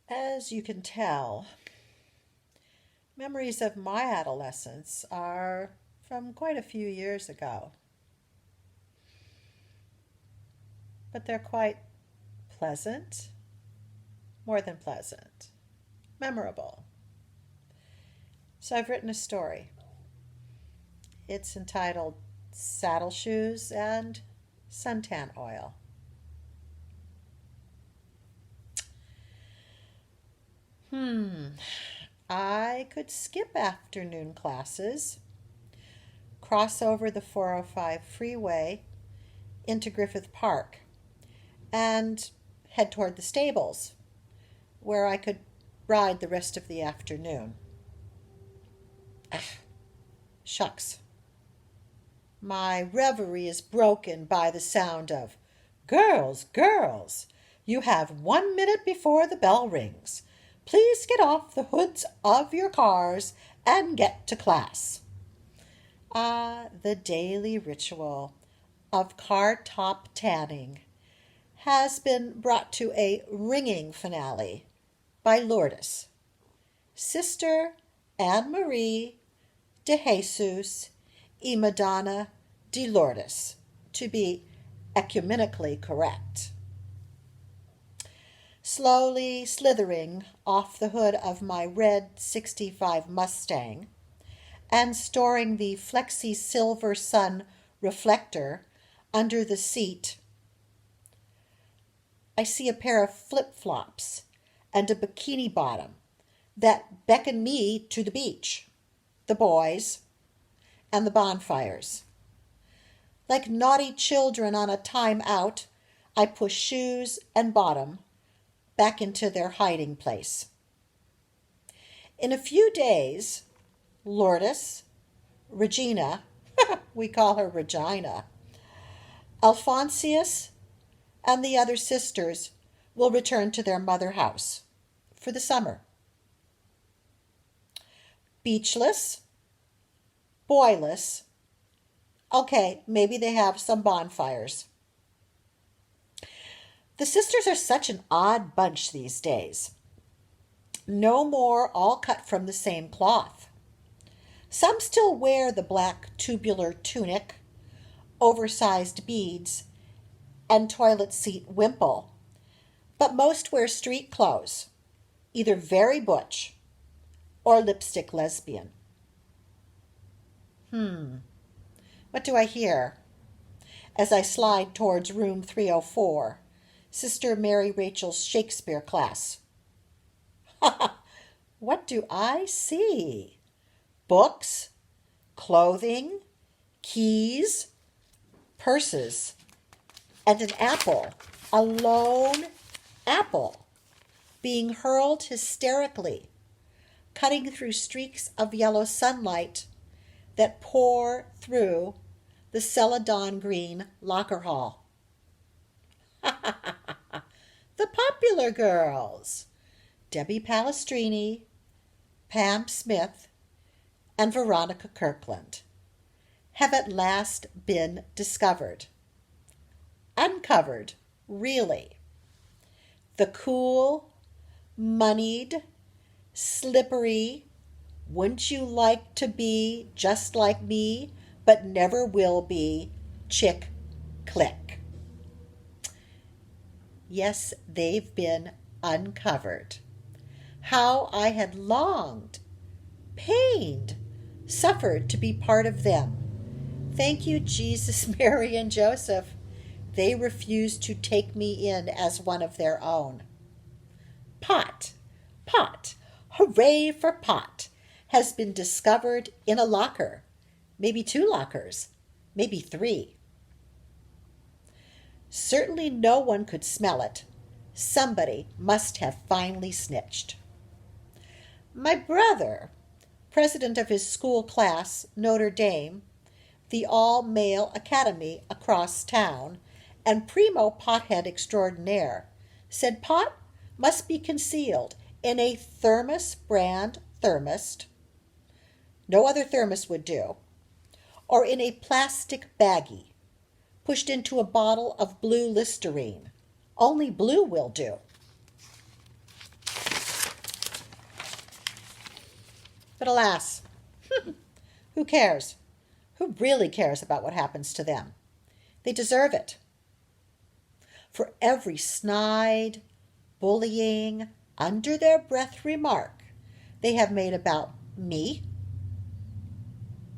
As you can tell, memories of my adolescence are from quite a few years ago, but they're quite pleasant, more than pleasant, memorable. So I've written a story. It's entitled Saddle Shoes and Suntan Oil. I could skip afternoon classes, cross over the 405 freeway into Griffith Park, and head toward the stables, where I could ride the rest of the afternoon. Shucks. My reverie is broken by the sound of, "Girls, girls, you have 1 minute before the bell rings. Please get off the hoods of your cars and get to class." Ah, the daily ritual of car top tanning has been brought to a ringing finale by Lourdes, Sister Anne Marie de Jesus y Madonna de Lourdes, to be ecumenically correct. Slowly slithering off the hood of my red '65 Mustang and storing the Flexi Silver Sun reflector under the seat, I see a pair of flip-flops and a bikini bottom that beckon me to the beach, the boys, and the bonfires. Like naughty children on a time out, I push shoes and bottom back into their hiding place. In a few days, Lourdes, Regina, we call her Regina, Alphonsius, and the other sisters will return to their mother house for the summer. Beachless, boyless. Okay, maybe they have some bonfires. The sisters are such an odd bunch these days. No more all cut from the same cloth. Some still wear the black tubular tunic, oversized beads, and toilet seat wimple, but most wear street clothes, either very butch or lipstick lesbian. What do I hear? As I slide towards room 304, Sister Mary Rachel's Shakespeare class. What do I see? Books, clothing, keys, purses, and an apple, a lone apple, being hurled hysterically, cutting through streaks of yellow sunlight that pour through the celadon green locker hall. The popular girls, Debbie Palestrini, Pam Smith, and Veronica Kirkland, have at last been discovered. Uncovered, really. The cool, moneyed, slippery, wouldn't you like to be just like me, but never will be, chick click. Yes, they've been uncovered. How I had longed, pained, suffered to be part of them. Thank you, Jesus, Mary, and Joseph. They refused to take me in as one of their own. Pot, hooray for pot, has been discovered in a locker, maybe 2 lockers, maybe 3. Certainly no one could smell it. Somebody must have finally snitched. My brother, president of his school class, Notre Dame, the all-male academy across town, and primo pothead extraordinaire, said pot must be concealed in a thermos brand thermos, no other thermos would do, or in a plastic baggie, pushed into a bottle of blue Listerine. Only blue will do. But alas, who cares? Who really cares about what happens to them? They deserve it. For every snide, bullying, under their breath remark they have made about me,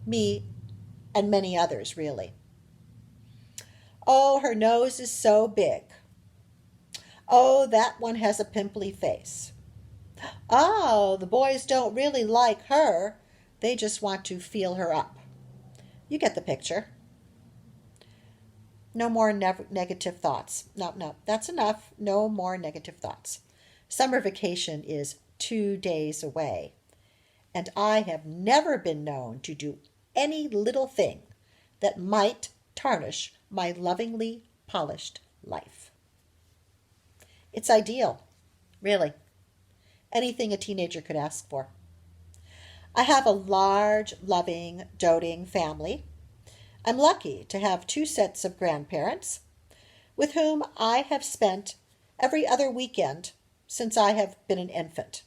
and many others, really. Oh, her nose is so big. Oh, that one has a pimply face. Oh, the boys don't really like her. They just want to feel her up. You get the picture. No more negative thoughts. No, that's enough. No more negative thoughts. Summer vacation is 2 days away, and I have never been known to do any little thing that might tarnish my lovingly polished life. It's ideal, really. Anything a teenager could ask for. I have a large, loving, doting family. I'm lucky to have 2 sets of grandparents with whom I have spent every other weekend since I have been an infant.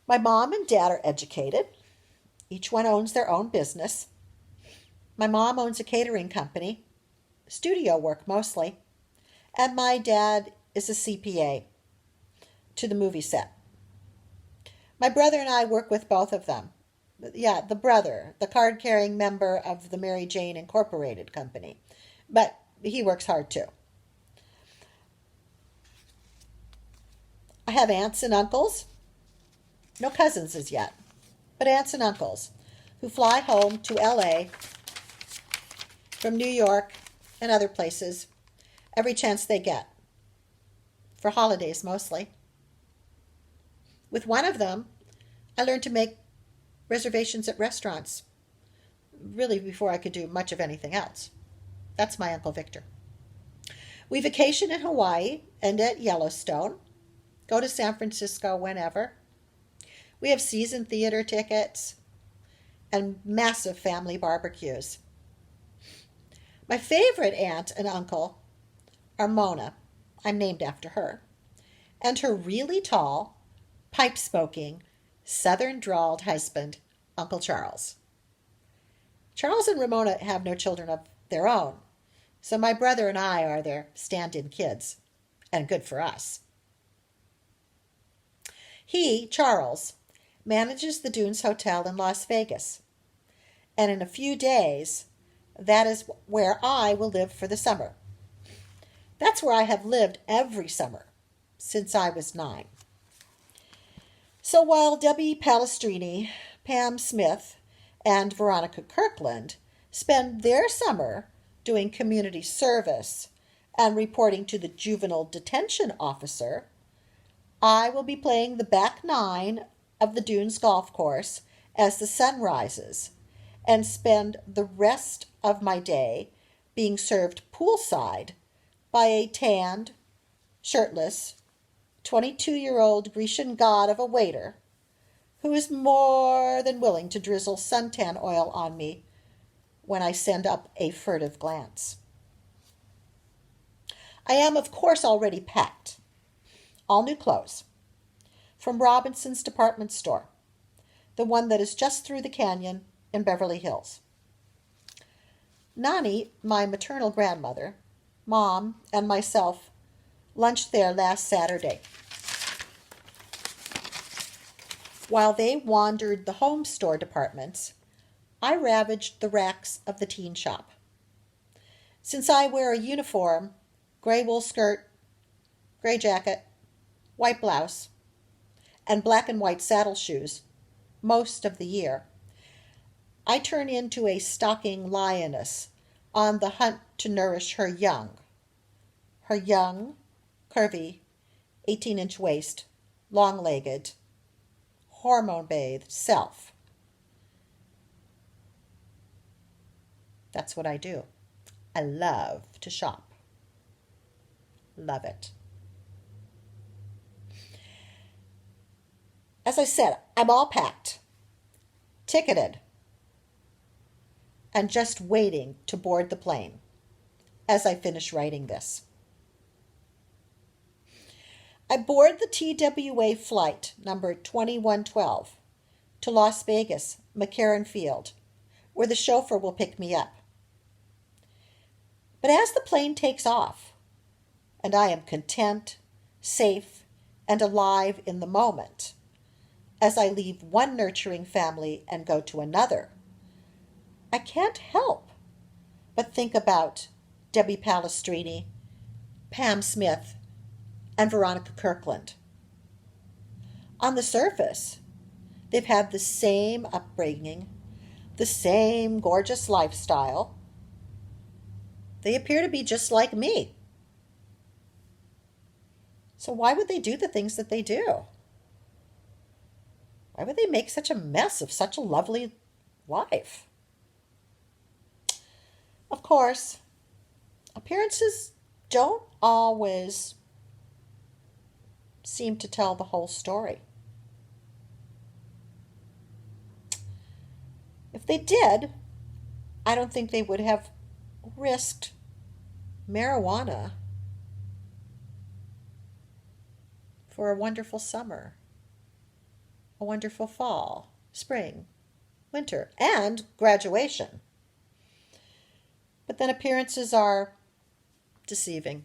My mom and dad are educated. Each one owns their own business. My mom owns a catering company, studio work mostly, and my dad is a CPA to the movie set. My brother and I work with both of them. Yeah, the brother, the card-carrying member of the Mary Jane Incorporated company. But he works hard too. I have aunts and uncles. No cousins as yet, but aunts and uncles who fly home to LA from New York and other places every chance they get. For holidays mostly. With one of them, I learned to make reservations at restaurants, really before I could do much of anything else. That's my Uncle Victor. We vacation in Hawaii and at Yellowstone, go to San Francisco whenever. We have season theater tickets and massive family barbecues. My favorite aunt and uncle are Mona, I'm named after her, and her really tall, pipe-smoking, southern-drawled husband, Uncle Charles. Charles and Ramona have no children of their own, so my brother and I are their stand-in kids, and good for us. He, Charles, manages the Dunes Hotel in Las Vegas, and in a few days, that is where I will live for the summer. That's where I have lived every summer since I was 9. So while Debbie Palestrini, Pam Smith, and Veronica Kirkland spend their summer doing community service and reporting to the juvenile detention officer, I will be playing the back 9 of the Dunes golf course as the sun rises and spend the rest of my day being served poolside by a tanned, shirtless, 22-year-old Grecian god of a waiter who is more than willing to drizzle suntan oil on me when I send up a furtive glance. I am, of course, already packed. All new clothes. From Robinson's department store, the one that is just through the canyon in Beverly Hills. Nani, my maternal grandmother, Mom, and myself lunched there last Saturday. While they wandered the home store departments, I ravaged the racks of the teen shop. Since I wear a uniform, gray wool skirt, gray jacket, white blouse, and black and white saddle shoes most of the year, I turn into a stalking lioness on the hunt to nourish her young, curvy, 18-inch waist, long-legged, hormone-bathed self. That's what I do. I love to shop. Love it. As I said, I'm all packed, ticketed, and just waiting to board the plane as I finish writing this. I board the TWA flight number 2112 to Las Vegas, McCarran Field, where the chauffeur will pick me up. But as the plane takes off, and I am content, safe, and alive in the moment, as I leave one nurturing family and go to another, I can't help but think about Debbie Palestrini, Pam Smith, and Veronica Kirkland. On the surface, they've had the same upbringing, the same gorgeous lifestyle. They appear to be just like me. So why would they do the things that they do? Why would they make such a mess of such a lovely life? Of course, appearances don't always seem to tell the whole story. If they did, I don't think they would have risked marijuana for a wonderful summer, a wonderful fall, spring, winter, and graduation. But then appearances are deceiving.